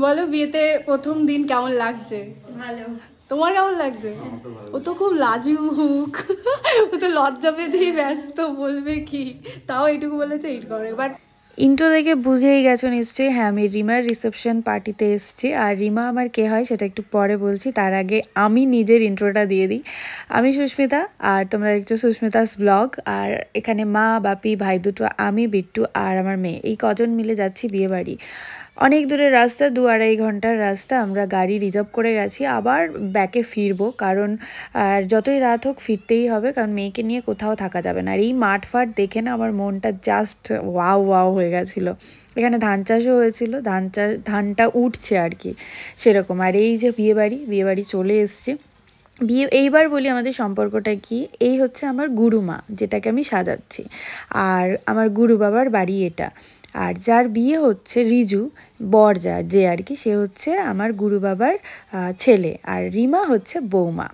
বলো বিয়েতে প্রথম দিন কেমন লাগছে? ভালো। তোমার কেমন লাগছে? ও তো খুব লাজুক, ও তো লজ্জা পেতেই ব্যস্ত, বলবে কি, তাও এইটুকু বলেছে এইট করে। বাট ইন্ট্রো দেখে বুঝেই গেছো নিশ্চয়ই, হ্যাঁ আমি রিমার রিসেপশন পার্টিতে এসেছি। আর রিমা আমার কে হয় সেটা একটু পরে বলছি, তার আগে আমি নিজের ইন্ট্রোটা দিয়ে দিই। আমি সুস্মিতা, আর তোমরা দেখছো সুস্মিতাস ব্লগ। আর এখানে মা, বাপি, ভাই দুটো, আমি, বিট্টু আর আমার মেয়ে, এই কজন মিলে যাচ্ছি বিয়ে বাড়ি। অনেক দূরের রাস্তা, 2-2.5 ঘন্টার রাস্তা। আমরা গাড়ি রিজার্ভ করে গেছি, আবার ব্যাকে ফিরবো, কারণ যতই রাত হোক ফিরতেই হবে, কারণ মেয়েকে নিয়ে কোথাও থাকা যাবে না। আর এই মাঠ ফাট দেখে না আমার মনটা জাস্ট ওয়াও ওয়াও হয়ে গেছিলো। এখানে ধান চাষও হয়েছিল, ধানটা উঠছে আর কি সেরকম। আর এই যে বিয়েবাড়ি চলে এসছে। এইবার বলি আমাদের সম্পর্কটা কি। এই হচ্ছে আমার গুরুমা, যেটাকে আমি সাজাচ্ছি, আর আমার গুরু বাবার বাড়ি এটা। আর যার বিয়ে হচ্ছে রিজু, বর যার যে আর কি, সে হচ্ছে আমার গুরু বাবার ছেলে, আর রিমা হচ্ছে বৌমা।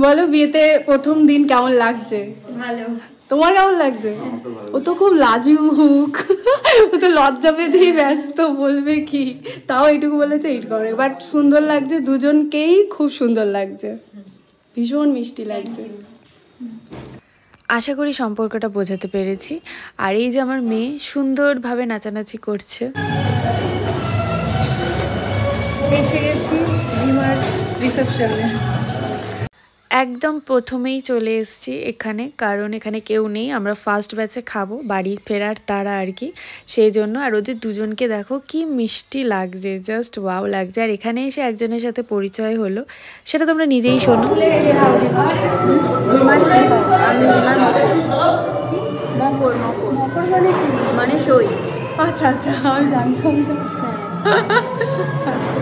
বলো বিয়েতে প্রথম দিন কেমন লাগছে? ভালো। তোমার কেমন লাগছে? ও তো খুব লাজুক, ও তো লজ্জা পেতেই ব্যস্ত, বলবে কি, তাও এইটুকু বলেছে এইট করে। বাট সুন্দর লাগছে, দুজনকেই খুব সুন্দর লাগছে, ভীষণ মিষ্টি লাগছে। আশা করি সম্পর্কটা বোঝাতে পেরেছি। আর এই যে আমার মেয়ে সুন্দরভাবে নাচানাচি করছে। এসে গেছি রিমার রিসেপশনে। একদম প্রথমেই চলে এসেছি এখানে, কারণ এখানে কেউ নেই, আমরা ফার্স্ট ব্যাচে খাবো, বাড়ি ফেরার তারা আর কি, সেই জন্য। আর ওদের দুজনকে দেখো কি মিষ্টি লাগছে, জাস্ট ওয়াও লাগছে। আর এখানে এসে একজনের সাথে পরিচয় হলো, সেটা তোমরা নিজেই শোনো। মানে সই। আচ্ছা আচ্ছা, আমি জানতাম না। আচ্ছা,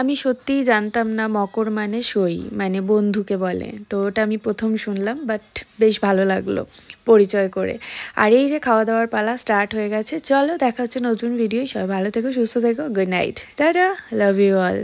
আমি সত্যিই জানতাম না মকর মানে সই, মানে বন্ধুকে বলে। তো ওটা আমি প্রথম শুনলাম, বাট বেশ ভালো লাগলো পরিচয় করে। আর এই যে খাওয়া দাওয়ার পালা স্টার্ট হয়ে গেছে, চলো দেখা হচ্ছে নতুন ভিডিও। সবাই ভালো থেকো, সুস্থ থেকো, good night, ta-ta, love you all.